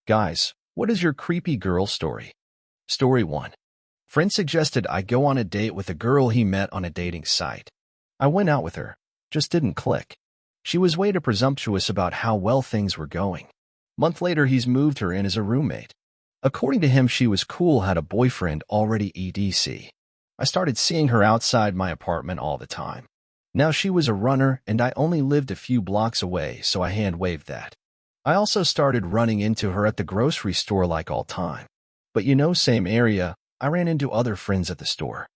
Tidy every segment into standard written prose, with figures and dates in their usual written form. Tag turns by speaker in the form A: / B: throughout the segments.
A: Guys, what is your creepy girl story? Story 1. Friend suggested I go on a date with a girl he met on a dating site. I went out with her. Just didn't click. She was way too presumptuous about how well things were going. Month later, he's moved her in as a roommate. According to him, she was cool, had a boyfriend already EDC. I started seeing her outside my apartment all the time. Now she was a runner and I only lived a few blocks away, so I hand-waved that. I also started running into her at the grocery store like all time. But same area, I ran into other friends at the store.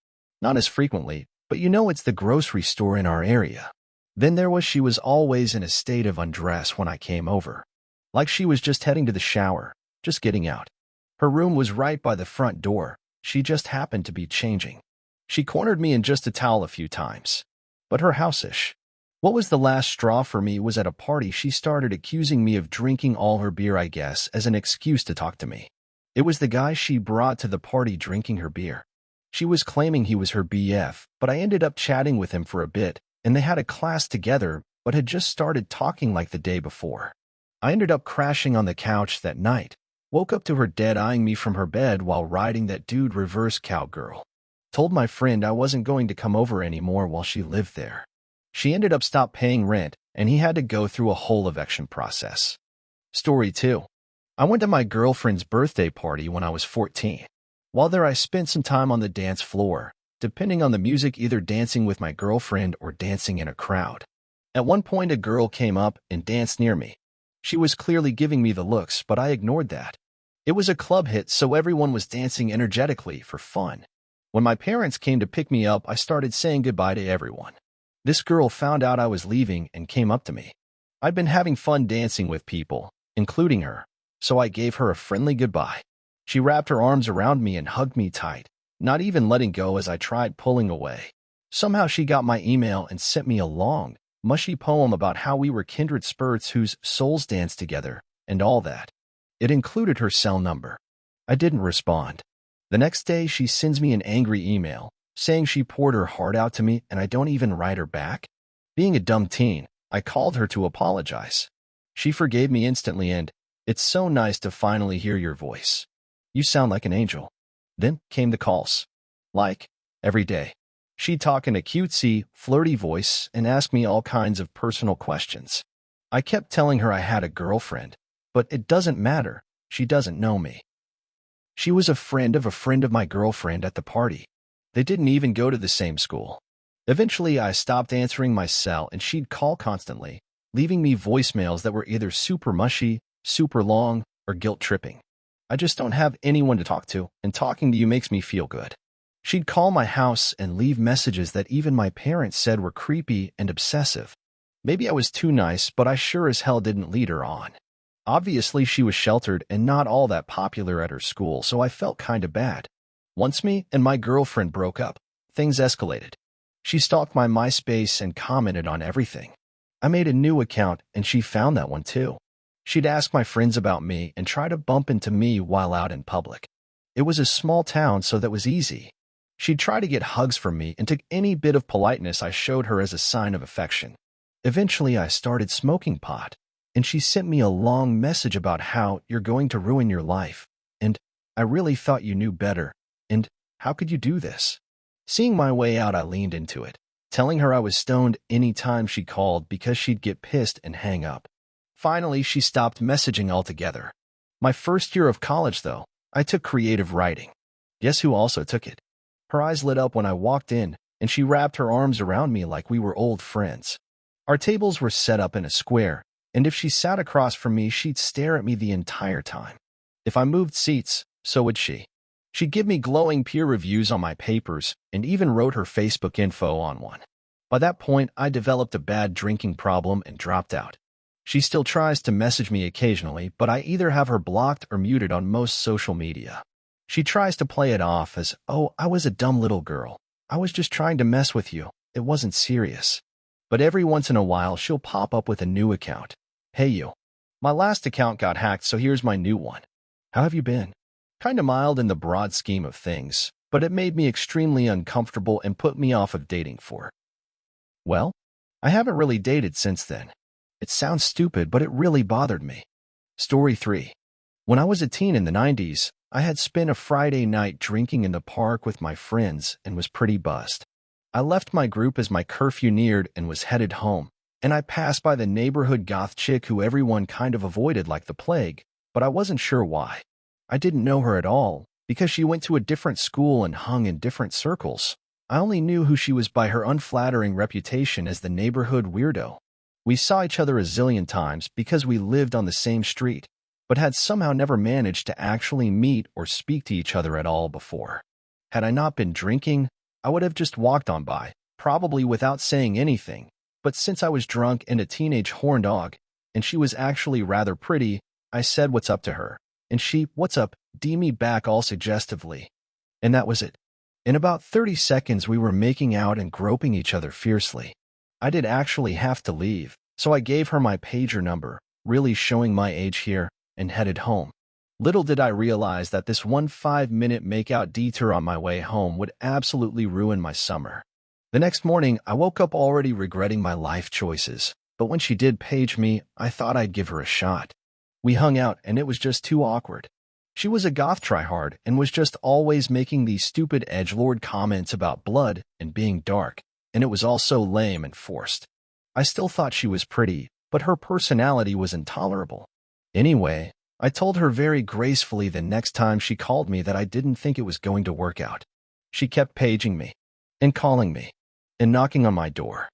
A: Not as frequently, but it's the grocery store in our area. Then she was always in a state of undress when I came over. Like she was just heading to the shower, just getting out. Her room was right by the front door. She just happened to be changing. She cornered me in just a towel a few times. But her house-ish. What was the last straw for me was at a party she started accusing me of drinking all her beer, I guess, as an excuse to talk to me. It was the guy she brought to the party drinking her beer. She was claiming he was her BF, but I ended up chatting with him for a bit, and they had a class together, but had just started talking like the day before. I ended up crashing on the couch that night, woke up to her dead eyeing me from her bed while riding that dude reverse cowgirl. Told my friend I wasn't going to come over anymore while she lived there. She ended up stopped paying rent, and he had to go through a whole eviction process. Story 2. I went to my girlfriend's birthday party when I was 14. While there, I spent some time on the dance floor, depending on the music, either dancing with my girlfriend or dancing in a crowd. At one point, a girl came up and danced near me. She was clearly giving me the looks, but I ignored that. It was a club hit, so everyone was dancing energetically for fun. When my parents came to pick me up, I started saying goodbye to everyone. This girl found out I was leaving and came up to me. I'd been having fun dancing with people, including her, so I gave her a friendly goodbye. She wrapped her arms around me and hugged me tight, not even letting go as I tried pulling away. Somehow she got my email and sent me a long, mushy poem about how we were kindred spirits whose souls danced together, and all that. It included her cell number. I didn't respond. The next day, she sends me an angry email, saying she poured her heart out to me and I don't even write her back. Being a dumb teen, I called her to apologize. She forgave me instantly and, "It's so nice to finally hear your voice. You sound like an angel." Then came the calls. Like, every day. She'd talk in a cutesy, flirty voice and ask me all kinds of personal questions. I kept telling her I had a girlfriend, but it doesn't matter, she doesn't know me. She was a friend of my girlfriend at the party. They didn't even go to the same school. Eventually, I stopped answering my cell and she'd call constantly, leaving me voicemails that were either super mushy, super long, or guilt-tripping. I just don't have anyone to talk to, and talking to you makes me feel good. She'd call my house and leave messages that even my parents said were creepy and obsessive. Maybe I was too nice, but I sure as hell didn't lead her on. Obviously, she was sheltered and not all that popular at her school, so I felt kinda bad. Once me and my girlfriend broke up, things escalated. She stalked my MySpace and commented on everything. I made a new account and she found that one too. She'd ask my friends about me and try to bump into me while out in public. It was a small town, so that was easy. She'd try to get hugs from me and took any bit of politeness I showed her as a sign of affection. Eventually, I started smoking pot, and she sent me a long message about how you're going to ruin your life, and I really thought you knew better, and how could you do this? Seeing my way out, I leaned into it, telling her I was stoned any time she called because she'd get pissed and hang up. Finally, she stopped messaging altogether. My first year of college, though, I took creative writing. Guess who also took it? Her eyes lit up when I walked in, and she wrapped her arms around me like we were old friends. Our tables were set up in a square, and if she sat across from me, she'd stare at me the entire time. If I moved seats, so would she. She'd give me glowing peer reviews on my papers and even wrote her Facebook info on one. By that point, I developed a bad drinking problem and dropped out. She still tries to message me occasionally, but I either have her blocked or muted on most social media. She tries to play it off as, "Oh, I was a dumb little girl. I was just trying to mess with you. It wasn't serious." But every once in a while, she'll pop up with a new account. "Hey you. My last account got hacked, so here's my new one. How have you been?" Kinda mild in the broad scheme of things, but it made me extremely uncomfortable and put me off of dating for. Well, I haven't really dated since then. It sounds stupid, but it really bothered me. Story 3. When I was a teen in the 90s, I had spent a Friday night drinking in the park with my friends and was pretty buzzed. I left my group as my curfew neared and was headed home, and I passed by the neighborhood goth chick who everyone kind of avoided like the plague, but I wasn't sure why. I didn't know her at all, because she went to a different school and hung in different circles. I only knew who she was by her unflattering reputation as the neighborhood weirdo. We saw each other a zillion times because we lived on the same street, but had somehow never managed to actually meet or speak to each other at all before. Had I not been drinking, I would have just walked on by, probably without saying anything, but since I was drunk and a teenage horn dog, and she was actually rather pretty, I said what's up to her, and she, what's up, D me back all suggestively. And that was it. In about 30 seconds we were making out and groping each other fiercely. I did actually have to leave, so I gave her my pager number, really showing my age here, and headed home. Little did I realize that this 5-minute makeout detour on my way home would absolutely ruin my summer. The next morning, I woke up already regretting my life choices, but when she did page me, I thought I'd give her a shot. We hung out, and it was just too awkward. She was a goth tryhard and was just always making these stupid edgelord comments about blood and being dark, and it was all so lame and forced. I still thought she was pretty, but her personality was intolerable. Anyway, I told her very gracefully the next time she called me that I didn't think it was going to work out. She kept paging me, and calling me, and knocking on my door,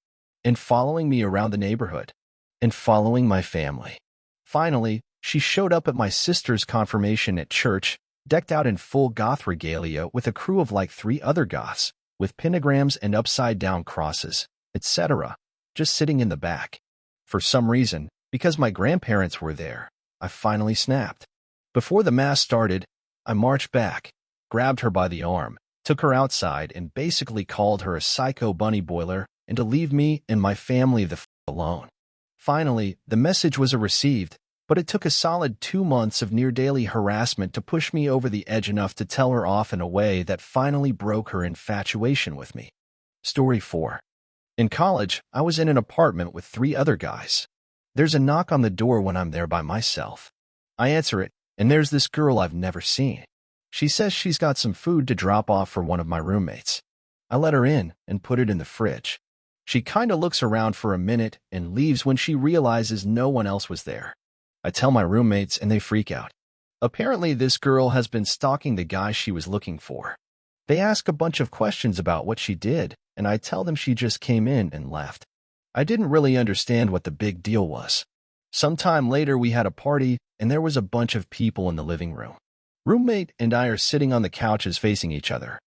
A: and following me around the neighborhood, and following my family. Finally, she showed up at my sister's confirmation at church, decked out in full goth regalia with a crew of like 3 other goths, with pentagrams and upside-down crosses, etc., just sitting in the back. For some reason, because my grandparents were there, I finally snapped. Before the mass started, I marched back, grabbed her by the arm, took her outside, and basically called her a psycho bunny boiler and to leave me and my family the f alone. Finally, the message was received, but it took a solid 2 months of near-daily harassment to push me over the edge enough to tell her off in a way that finally broke her infatuation with me. Story 4. In college, I was in an apartment with 3 other guys. There's a knock on the door when I'm there by myself. I answer it, and there's this girl I've never seen. She says she's got some food to drop off for one of my roommates. I let her in and put it in the fridge. She kinda looks around for a minute and leaves when she realizes no one else was there. I tell my roommates and they freak out. Apparently this girl has been stalking the guy she was looking for. They ask a bunch of questions about what she did, and I tell them she just came in and left. I didn't really understand what the big deal was. Sometime later we had a party, and there was a bunch of people in the living room. Roommate and I are sitting on the couches facing each other.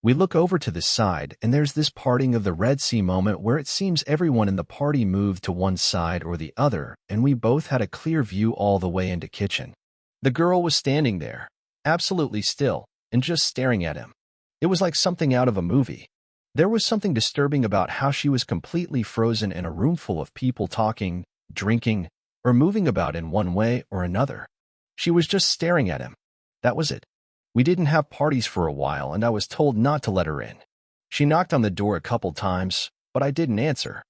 A: We look over to the side, and there's this parting of the Red Sea moment where it seems everyone in the party moved to one side or the other, and we both had a clear view all the way into kitchen. The girl was standing there, absolutely still, and just staring at him. It was like something out of a movie. There was something disturbing about how she was completely frozen in a room full of people talking, drinking, or moving about in one way or another. She was just staring at him. That was it. We didn't have parties for a while, and I was told not to let her in. She knocked on the door a couple times, but I didn't answer.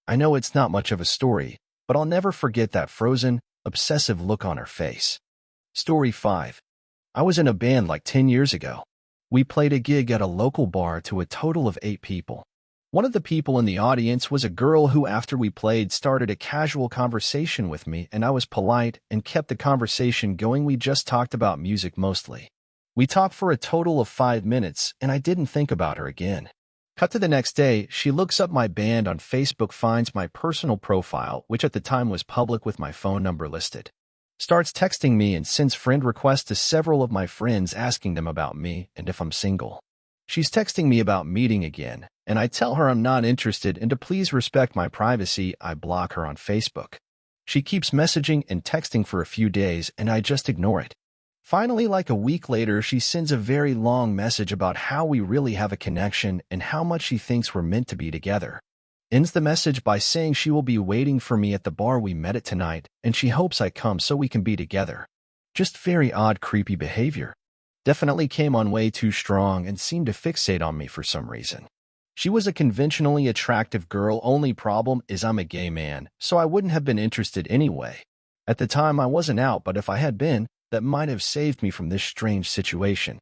A: I know it's not much of a story, but I'll never forget that frozen, obsessive look on her face. Story 5. I was in a band like 10 years ago. We played a gig at a local bar to a total of 8 people. One of the people in the audience was a girl who, after we played, started a casual conversation with me, and I was polite and kept the conversation going. We just talked about music mostly. We talked for a total of 5 minutes, and I didn't think about her again. Cut to the next day, she looks up my band on Facebook, finds my personal profile, which at the time was public with my phone number listed. Starts texting me and sends friend requests to several of my friends asking them about me and if I'm single. She's texting me about meeting again, and I tell her I'm not interested and to please respect my privacy. I block her on Facebook. She keeps messaging and texting for a few days, and I just ignore it. Finally, like a week later, she sends a very long message about how we really have a connection and how much she thinks we're meant to be together. Ends the message by saying she will be waiting for me at the bar we met at tonight, and she hopes I come so we can be together. Just very odd, creepy behavior. Definitely came on way too strong and seemed to fixate on me for some reason. She was a conventionally attractive girl. Only problem is I'm a gay man, so I wouldn't have been interested anyway. At the time I wasn't out, but if I had been, that might have saved me from this strange situation.